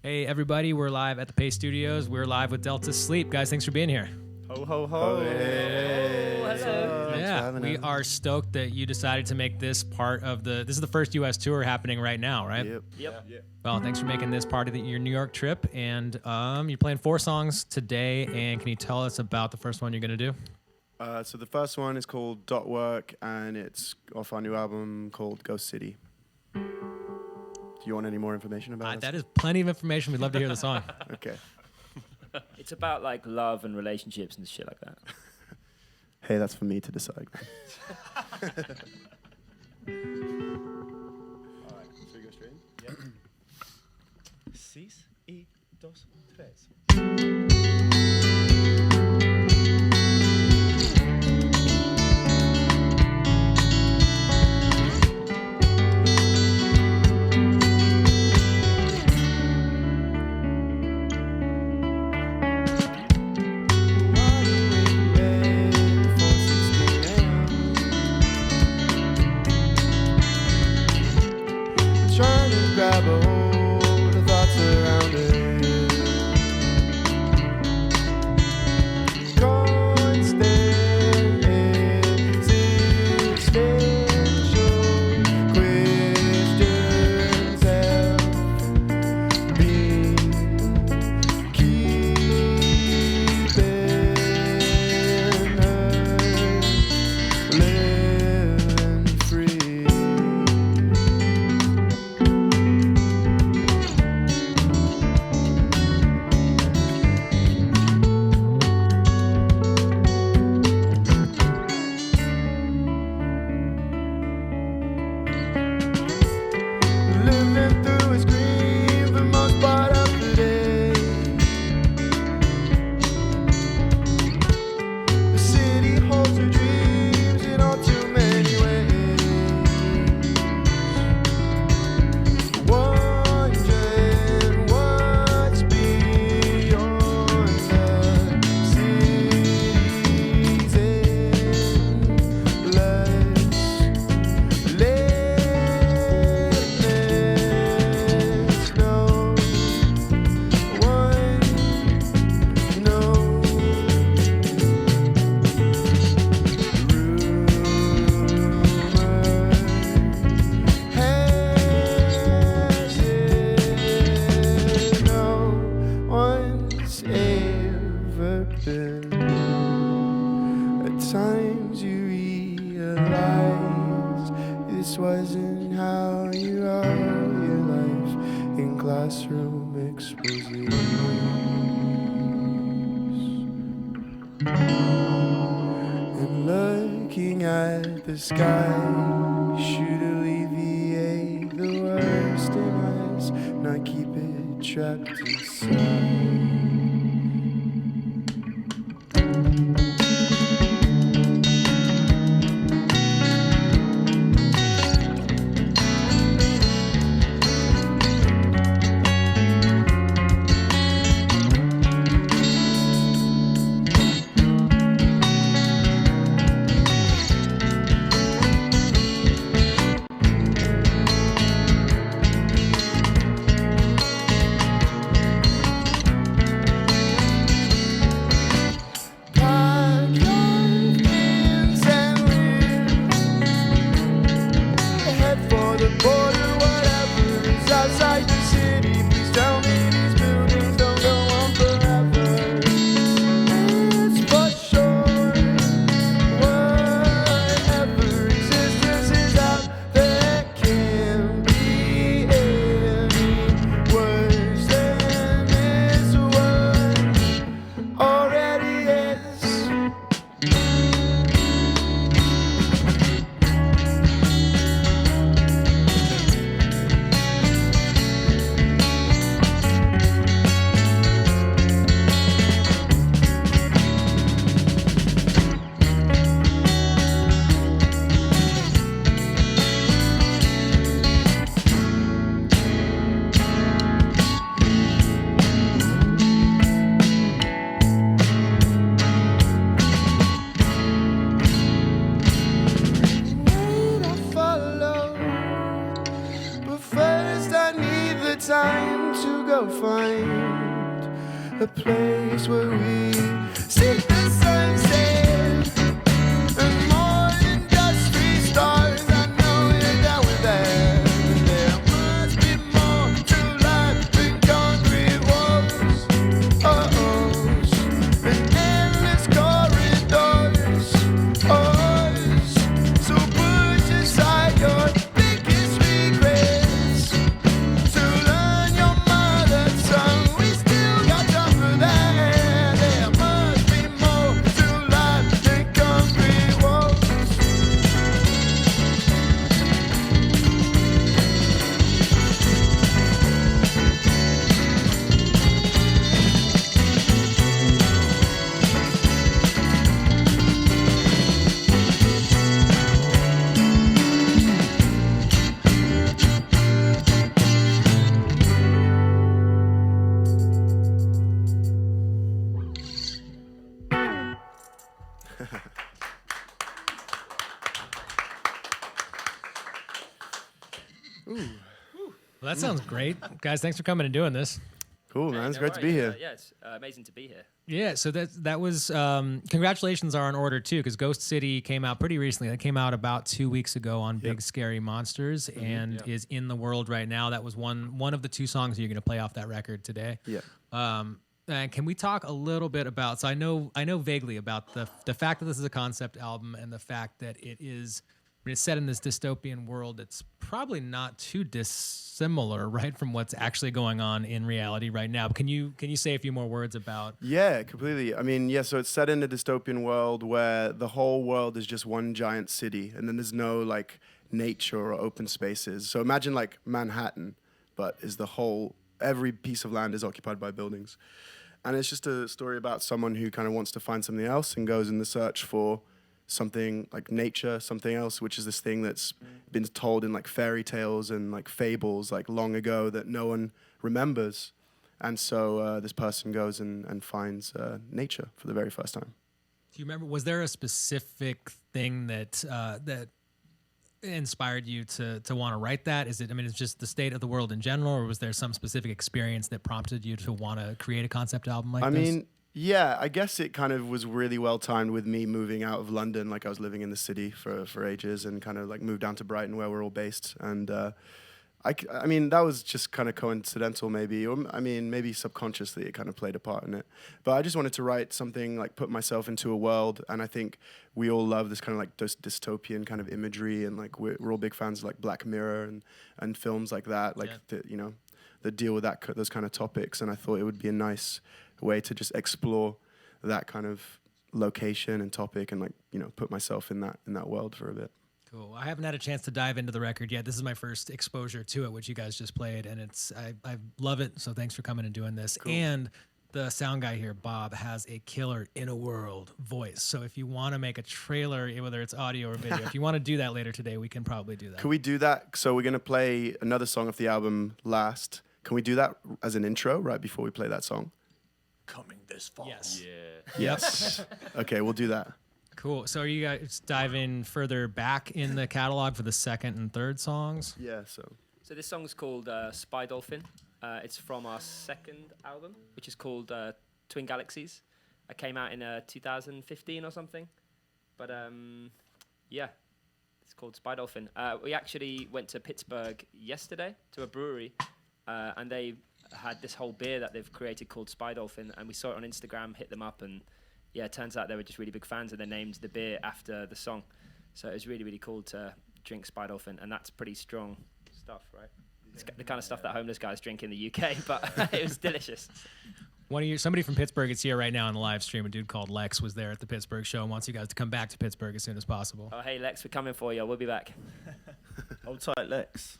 Hey, everybody, we're live at the Paste Studios. We're live with Delta Sleep. Guys, thanks for being here. Ho, ho, ho. Hey. Oh, hello. Yeah, we are stoked that you decided to make this part of this is the first U.S. tour happening right now, right? Yep. Well, thanks for making this part of your New York trip. And you're playing 4 songs today. And can you tell us about the first one you're going to do? So the first one is called Dotwork, and it's off our new album called Ghost City. Do you want any more information about it? That is plenty of information. We'd love to hear the song. Okay. It's about like love and relationships and shit like that. Hey, that's for me to decide. Alright, should we go straight in? Yep. 6 y 2, 3. Trying to grab a hold of thoughts around it. Constant existential questions have been keeping her living free. Living through a screen for most part of the day. The city holds her dreams in all too many ways. Wondering what's beyond the city's endless limits. No one knows. One's ever been. At times you realize this wasn't how you are. Your life in classroom exposés. And looking at the sky should alleviate the worst in us, not keep it trapped inside. find a place where we see the sunset and more industry stars. I know you're down with that. There must be more to life than concrete walls, and endless corridors. So push aside your biggest regrets to learn your mother tongue. We still got time for that. There must be more to life than concrete walls. Well, that sounds great. Guys, thanks for coming and doing this. Cool, man. Hey, It's no great to be worries. here. Yeah, it's amazing to be here. Yeah, so that was congratulations are in order too, because Ghost City came out pretty recently. That came out about 2 weeks ago on Big Scary Monsters and is in the world right now. That was one of the 2 songs you're going to play off that record today. Yeah. And can we talk a little bit about? So I know vaguely about the fact that this is a concept album and the fact that it is. I mean, it's set in this dystopian world. It's probably not too dissimilar, right, from what's actually going on in reality right now. But can you say a few more words about? Yeah, completely. I mean, yeah, so it's set in a dystopian world where the whole world is just one giant city, and then there's no, like, nature or open spaces. So imagine, like, Manhattan, but every piece of land is occupied by buildings. And it's just a story about someone who kind of wants to find something else and goes in the search for something like nature, something else, which is this thing that's been told in like fairy tales and like fables like long ago that no one remembers. And so this person goes and finds nature for the very first time. Do you remember? Was there a specific thing that that inspired you to want to write that? Is it? I mean, it's just the state of the world in general, or was there some specific experience that prompted you to want to create a concept album like this? I mean, yeah, I guess it kind of was really well timed with me moving out of London. Like I was living in the city for ages and kind of like moved down to Brighton where we're all based. And I mean, that was just kind of coincidental maybe, or I mean, maybe subconsciously it kind of played a part in it. But I just wanted to write something, like put myself into a world. And I think we all love this kind of like dystopian kind of imagery. And like we're all big fans of like Black Mirror and films like that, like, that deal with those kind of topics. And I thought it would be a nice way to just explore that kind of location and topic and like, put myself in that world for a bit. Cool. I haven't had a chance to dive into the record yet. This is my first exposure to it, which you guys just played, and I love it. So thanks for coming and doing this. Cool. And the sound guy here, Bob, has a killer in a world voice. So if you want to make a trailer, whether it's audio or video, if you want to do that later today, we can probably do that. Can we do that? So we're going to play another song off the album last. Can we do that as an intro right before we play that song? Coming this fall. Yes. Yes. Okay, we'll do that. Cool. So are you guys diving further back in the catalog for the second and third songs? Yeah, So this song's called Spy Dolphin. It's from our second album, which is called Twin Galaxies. It came out in 2015 or something. But it's called Spy Dolphin. We actually went to Pittsburgh yesterday to a brewery, and they had this whole beer that they've created called Spy Dolphin, and we saw it on Instagram, hit them up, and it turns out they were just really big fans, and they named the beer after the song. So it was really, really cool to drink Spy Dolphin, and that's pretty strong stuff, right? It's the kind of stuff that homeless guys drink in the UK, but it was delicious. Somebody from Pittsburgh is here right now on the live stream. A dude called Lex was there at the Pittsburgh show and wants you guys to come back to Pittsburgh as soon as possible. Oh, hey, Lex, we're coming for you. We'll be back. Hold tight, Lex.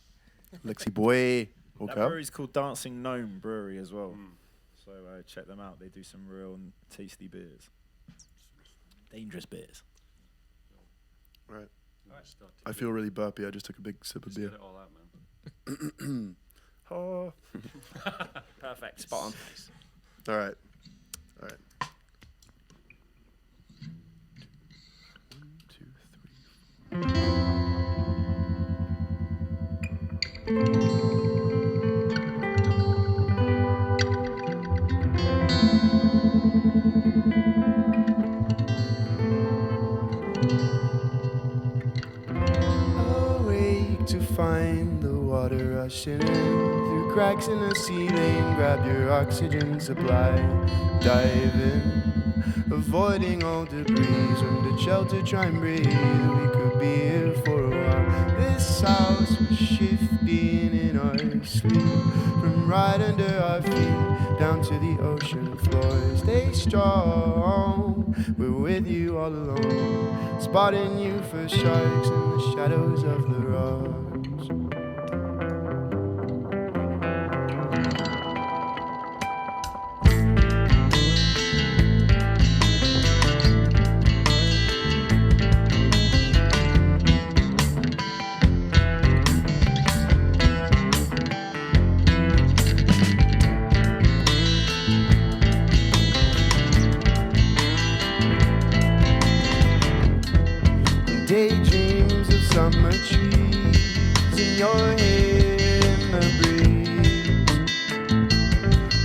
Lexi boy. That brewery's called Dancing Gnome Brewery as well. So check them out. They do some real tasty beers. Dangerous beers. Right. I feel really burpy. I just took a big sip of beer. Get it all out, man. Oh. Perfect. Spot on. All right. One, two, three. Awake to find the water rushing in through cracks in the ceiling. Grab your oxygen supply, dive in, avoiding all debris. Swim to shelter, try and breathe. We could be here for a while. This house was shifting in our sleep, from right under our feet down to the ocean floor. Stay strong, we're with you all along, spotting you for sharks in the shadows of the rocks. Daydreams of summer trees in your head in the breeze.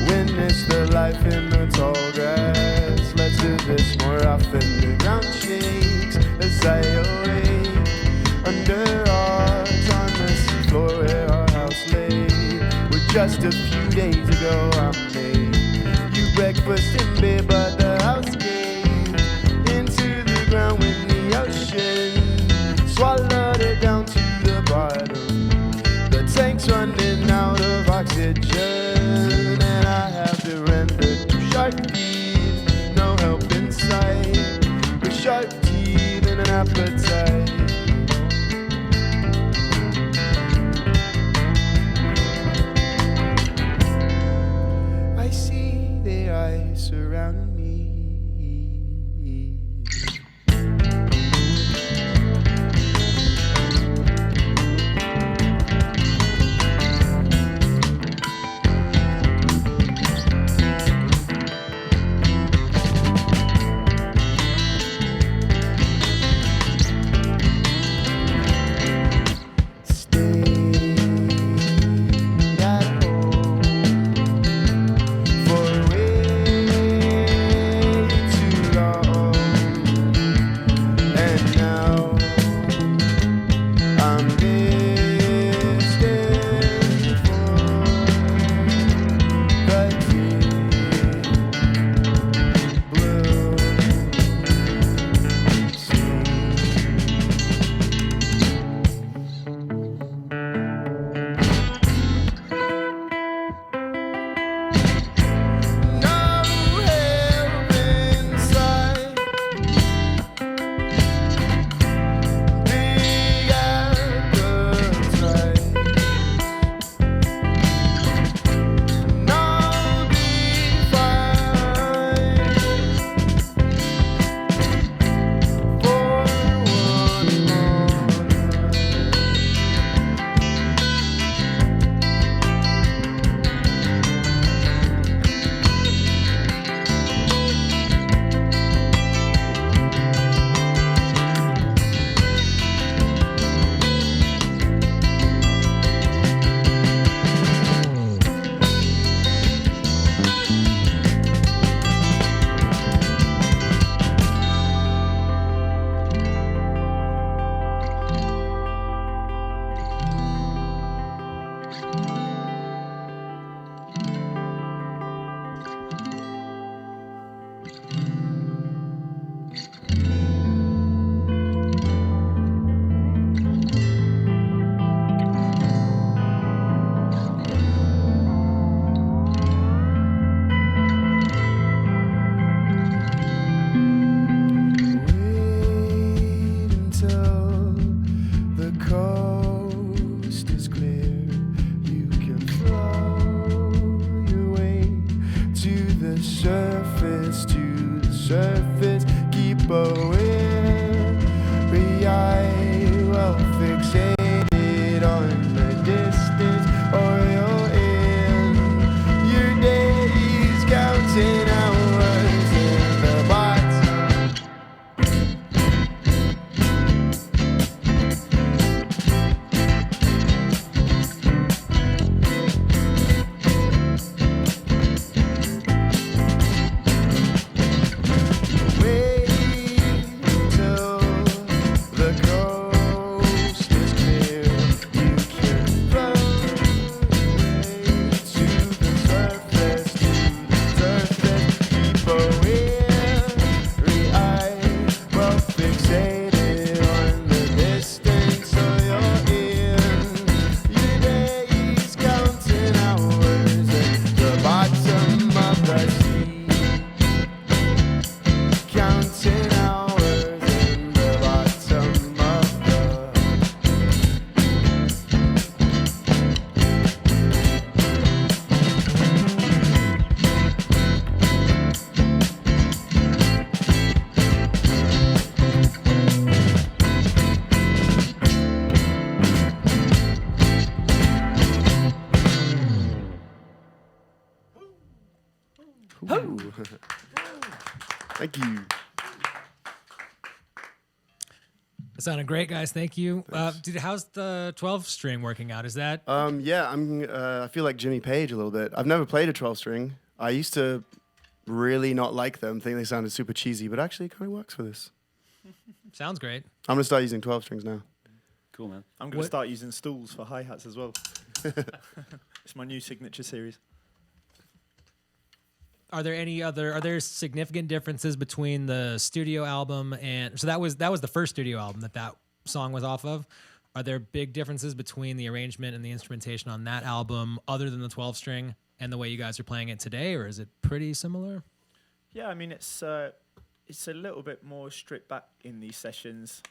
Witness the life in the tall grass. Let's do this more often. The ground shakes as I awake under arcs on the seafloor where our house lay. Where just a few days ago I made you breakfast in bed, but the house gave into the ground with the ocean. Swallowed it down to the bottom. The tank's running out of oxygen, and I have to render to shark teeth. No help in sight, with sharp teeth and an appetite. I see the ice around me. Ooh. Thank you. That sounded great, guys. Thank you. Thanks. Dude, how's the 12 string working out? Is that Yeah, I feel like Jimmy Page a little bit. I've never played a 12 string. I used to really not like them, think they sounded super cheesy, but actually it kind of works for this. sounds great? I'm gonna start using 12 strings now. Cool, man. I'm going to start using stools for hi-hats as well. It's my new signature series. Are there significant differences between the studio album and so that was the first studio album that song was off of? Are there big differences between the arrangement and the instrumentation on that album other than the 12 string and the way you guys are playing it today, or is it pretty similar? Yeah, I mean, it's a little bit more stripped back in these sessions.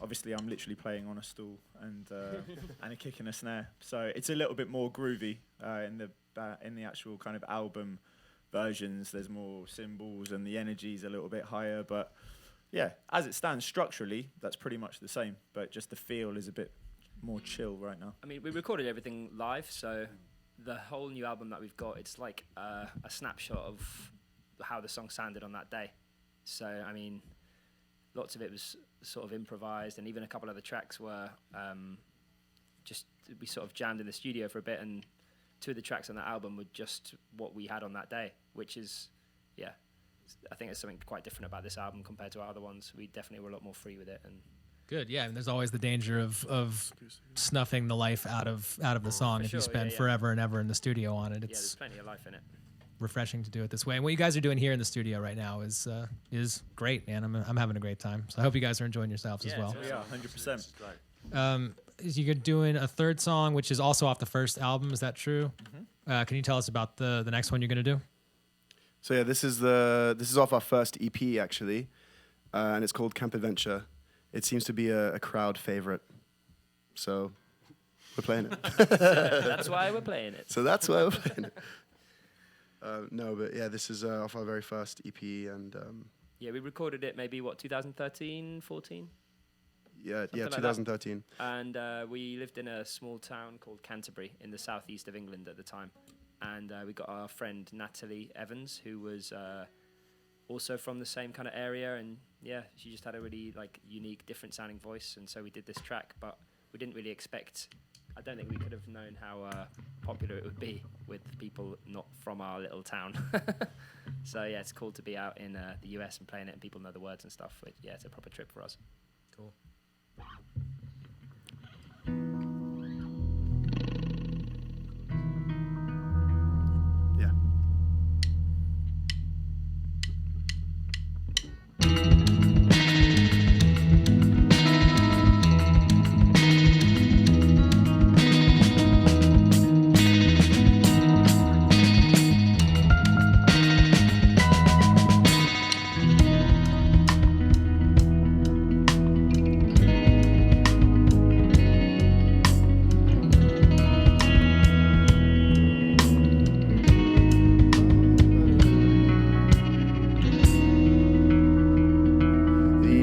Obviously, I'm literally playing on a stool and a kick and a snare, so it's a little bit more groovy in the actual kind of album versions. There's more cymbals and the energy's a little bit higher, but yeah, as it stands structurally, that's pretty much the same, but just the feel is a bit more chill right now. I mean, we recorded everything live, so the whole new album that we've got, it's like a snapshot of how the song sounded on that day. So, I mean, lots of it was sort of improvised, and even a couple of the tracks were we sort of jammed in the studio for a bit, and 2 of the tracks on that album were just what we had on that day, which is, yeah, I think there's something quite different about this album compared to our other ones. We definitely were a lot more free with it. And Good, yeah. And there's always the danger of snuffing the life out of the song For if you sure, spend yeah. forever and ever in the studio on it. yeah, It's there's plenty of life in it. refreshing to do it this way. And what you guys are doing here in the studio right now is great, man. I'm having a great time. So I hope you guys are enjoying yourselves as Yeah, well. it's Yeah, 100%. You're doing a third song, which is also off the first album. Is that true? Mm-hmm. Can you tell us about the next one you're going to do? So yeah, this is off our first EP actually, and it's called Camp Adventure. It seems to be a crowd favorite, so we're playing it. That's why we're playing it. So that's why we're playing it. No, but yeah, this is off our very first EP, and Yeah, we recorded it maybe, 2013, 14? yeah, Something like that. 2013. And we lived in a small town called Canterbury in the southeast of England at the time. And we got our friend Natalie Evans, who was also from the same kind of area. And yeah, she just had a really unique, different sounding voice. And so we did this track, but we didn't really expect, I don't think we could have known how popular it would be with people not from our little town. So yeah, it's cool to be out in the US and playing it and people know the words and stuff. Yeah, it's a proper trip for us. Cool. Yeah.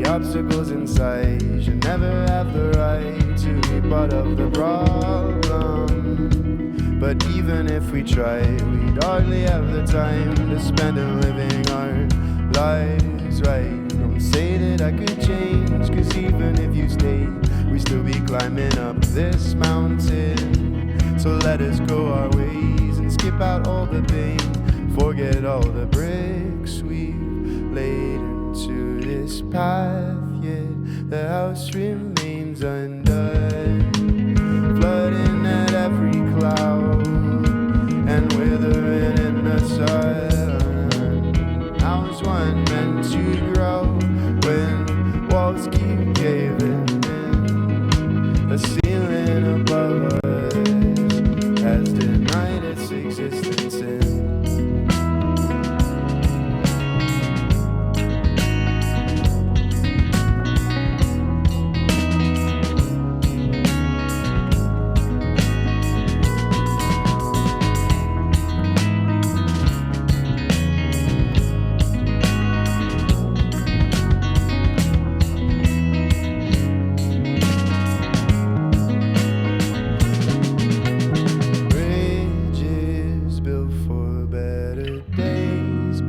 Obstacles inside, you never have the right to be part of the problem. But even if we try, we'd hardly have the time to spend it living our lives right. Don't say that I could change, cause even if you stayed, we'd still be climbing up this mountain. So let us go our ways and skip out all the pain, forget all the bricks we've laid into this path, yet the house remains undone, flooding at every cloud and withering in the sun. How is one meant to grow when walls keep caving in? The ceiling above us has denied its existence in.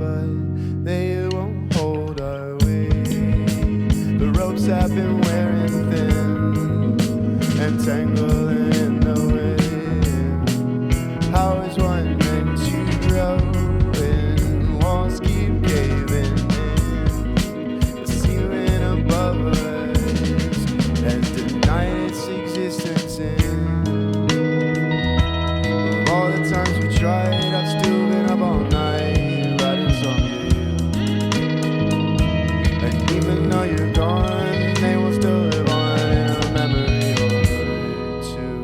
but they won't hold our weight. The ropes have been wearing thin and tangling in the wind. How is one meant to grow when walls keep caving in? The ceiling above us has denied its existence in. Of all the times we tried, I've still been up all night writing songs to you. And even though you're gone, they will still live on in a memory or two.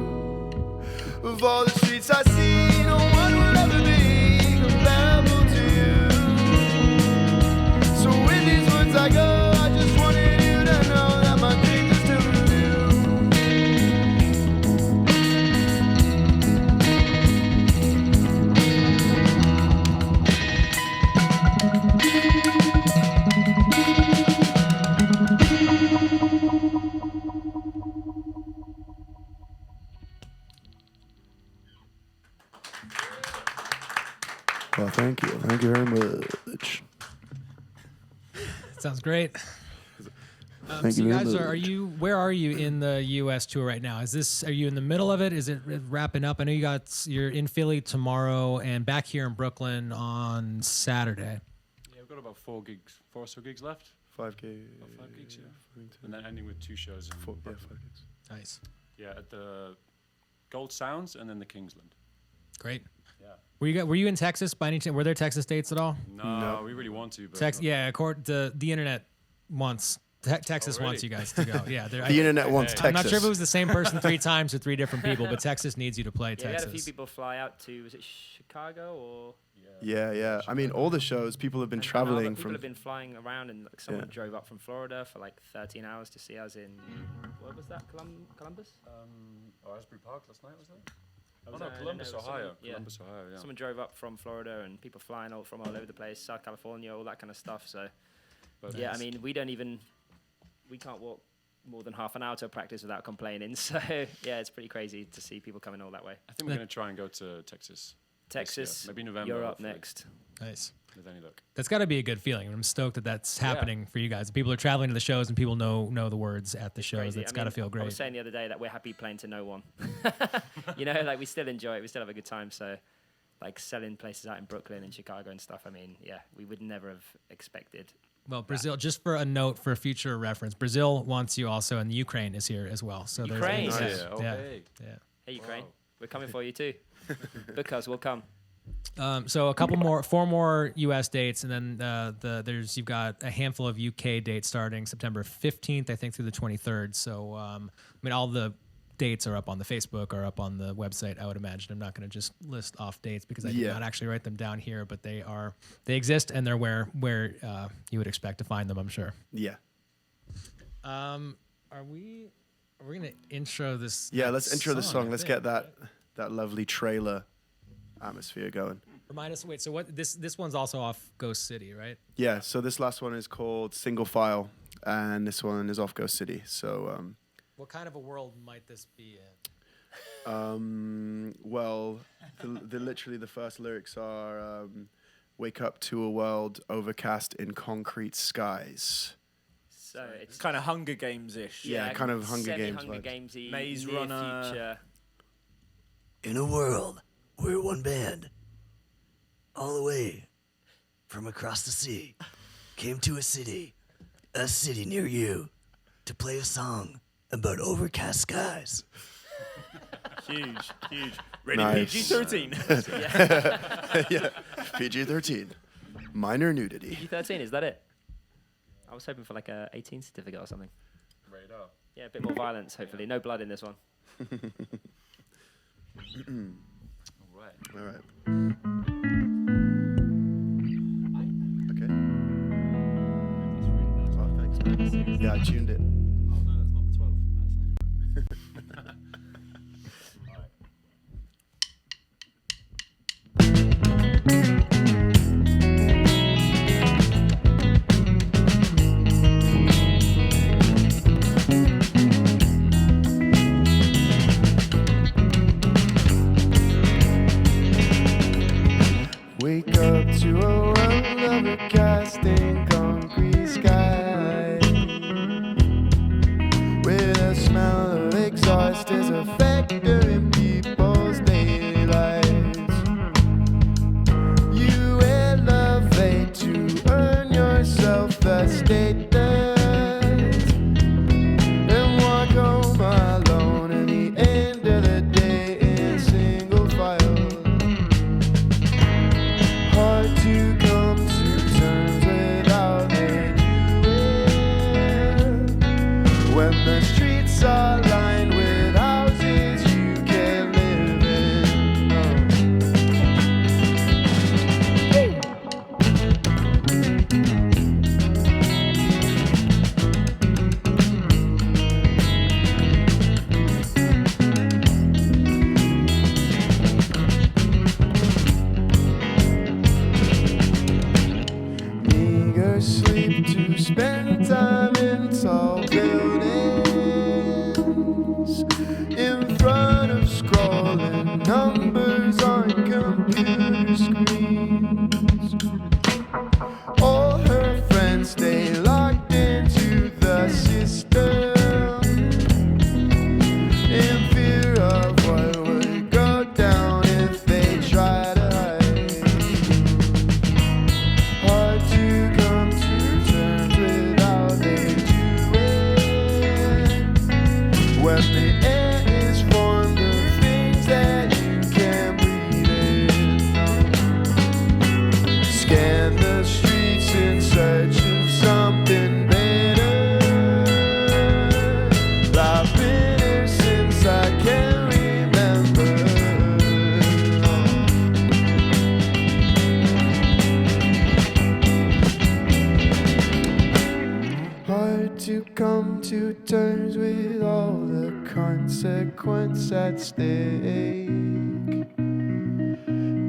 Of all the streets I see, no one will ever be comparable to you. So in these words I go, I just wanted you to know that my dreams are still with you. Well, thank you. Thank you very much. Sounds great. Thank So you you very guys much. where are you in the U.S. tour right now? Are you in the middle of it? Is it wrapping up? I know you're in Philly tomorrow and back here in Brooklyn on Saturday. Yeah, we've got about 4 or so gigs left. 5K. About 5 gigs, yeah. And then ending with 2 shows in Brooklyn. 5 gigs. Nice. Yeah, at the Gold Sounds and then the Kingsland. Great. Yeah. Were you in Texas by any chance? Were there Texas dates at all? No, we really want to, but According to the internet wants Texas wants you guys to go. Yeah, The internet wants Texas. I'm not sure if it was the same person 3 times or 3 different people, but Texas needs you to play Yeah, we had a few Texas. people fly out to, was it Chicago or? Yeah. I mean, all the shows, people have been and traveling people from. have been flying around, and like, someone Yeah. drove up from Florida for like 13 hours to see us in, what was that, Columbus? Asbury Park last night, was that? Oh, Was no, that- Columbus, no, Ohio. yeah. Columbus, Ohio, yeah. Someone drove up from Florida, and people flying from all over the place, South California, all that kind of stuff. So, But yeah, I mean, we can't walk more than half an hour to a practice without complaining. So, yeah, it's pretty crazy to see people coming all that way. I think we're going to try and go to Texas. Texas, maybe November, Europe hopefully. next. Nice. With any luck. That's got to be a good feeling. I'm stoked that that's happening for you guys. People are traveling to the shows and people know the words at the shows. Crazy. That's I got to mean, feel I great. was saying the other day that we're happy playing to no one. You know, like we still enjoy it. We still have a good time. So, like selling places out in Brooklyn and Chicago and stuff. I mean, yeah, we would never have expected. Well, Brazil, just for a note for future reference, Brazil wants you also, and Ukraine is here as well. So Ukraine? there's Nice. yeah, Oh, yeah, hey. yeah. Hey, Ukraine, Wow. we're coming for you too. Because we'll come. So a couple more, 4 more U.S. dates, and then you've got a handful of UK dates starting September 15th, I think, through the 23rd. So I mean, all the dates are up on the Facebook or up on the website. I would imagine. I'm not going to just list off dates because I did not actually write them down here, but they exist and they're where you would expect to find them. I'm sure. Yeah. Are we going to intro this? Yeah, let's intro the song. I Let's think. get that lovely trailer atmosphere going. Remind us. Wait. So what? This one's also off Ghost City, right? Yeah, so this last one is called Single File, and this one is off Ghost City. So, What kind of a world might this be in? well, literally the first lyrics are, wake up to a world overcast in concrete skies. So it's Kind of Hunger Games-ish. Yeah, kind of Hunger Games Hunger vibes. Gamesy, Maze near Runner. future. In a world, we're one band. All the way from across the sea, came to a city near you, to play a song about overcast skies. Huge. Ready Nice. PG-13. Yeah, PG-13. Minor nudity. PG-13, is that it? I was hoping for like a 18 certificate or something. Right up. Yeah, a bit more violence, hopefully. No blood in this one. All right. All right. Okay. Oh, thanks, man. Yeah, I tuned it. Oh, no, that's not the 12. All right. Wake up to a world of a casting concrete sky, where the smell of exhaust is a factor in people's daily lives. You elevate to earn yourself the status and walk home alone at the end of the day in single file. Hard to come to terms without anywhere. When the streets are lined with houses you can live in. Meager sleep to spend time in tall buildings, in front of scrolling numbers on computer screens. All her friends stay locked into the system, in fear of what would go down if they try to hide. Hard to come to terms with how they do it. When the air is formed of things that you can breathe in. Scan the streets in search of something better. I've been here since I can remember. Hard to come to terms with all the consequence at stake.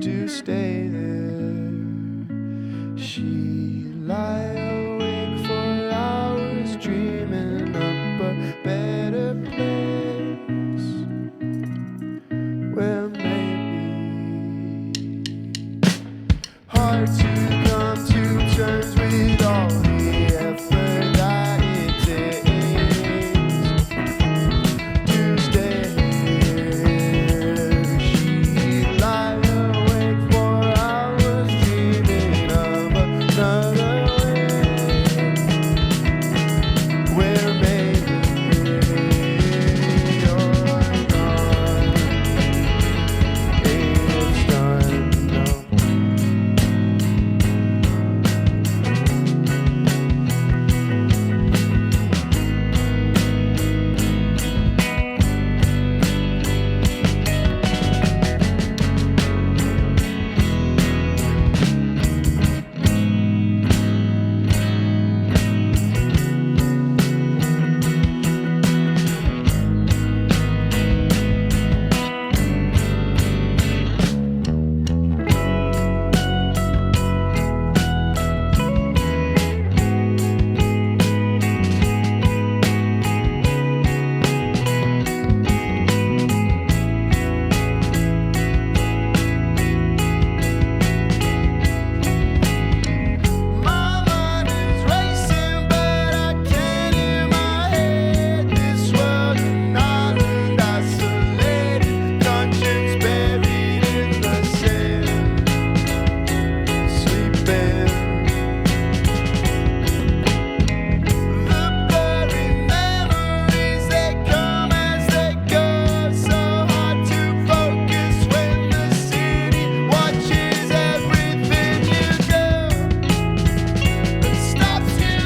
To stay there, she lie awake for hours dreaming up a better place, where maybe hard to come to terms with all the effort that it takes to stay here. She lie awake for hours dreaming of another way, where maybe you're gone. It's done now. My mind is racing, but I can't hear my head. This world an island isolated, conscience buried in the sand, sleeping. The blurry memories, they come as they go. So hard to focus when the city watches everything you do. It stops you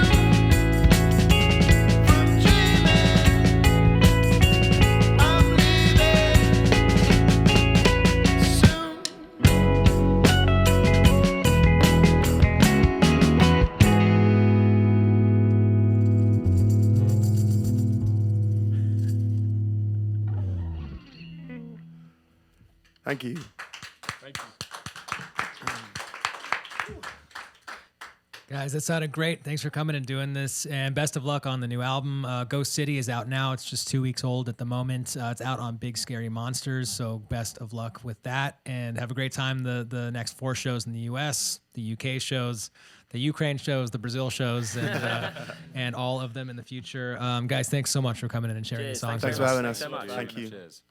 from dreaming. I'm leaving soon. Thank you. Thank you. Guys, that sounded great. Thanks for coming and doing this. And best of luck on the new album. Ghost City is out now. It's just 2 weeks old at the moment. It's out on Big Scary Monsters. So best of luck with that. And have a great time the next 4 shows in the US, the UK shows, the Ukraine shows, the Brazil shows, and all of them in the future. Guys, thanks so much for coming in and sharing Cheers, the songs. Thanks very for much. having us. Thanks so much. Thank you. Cheers.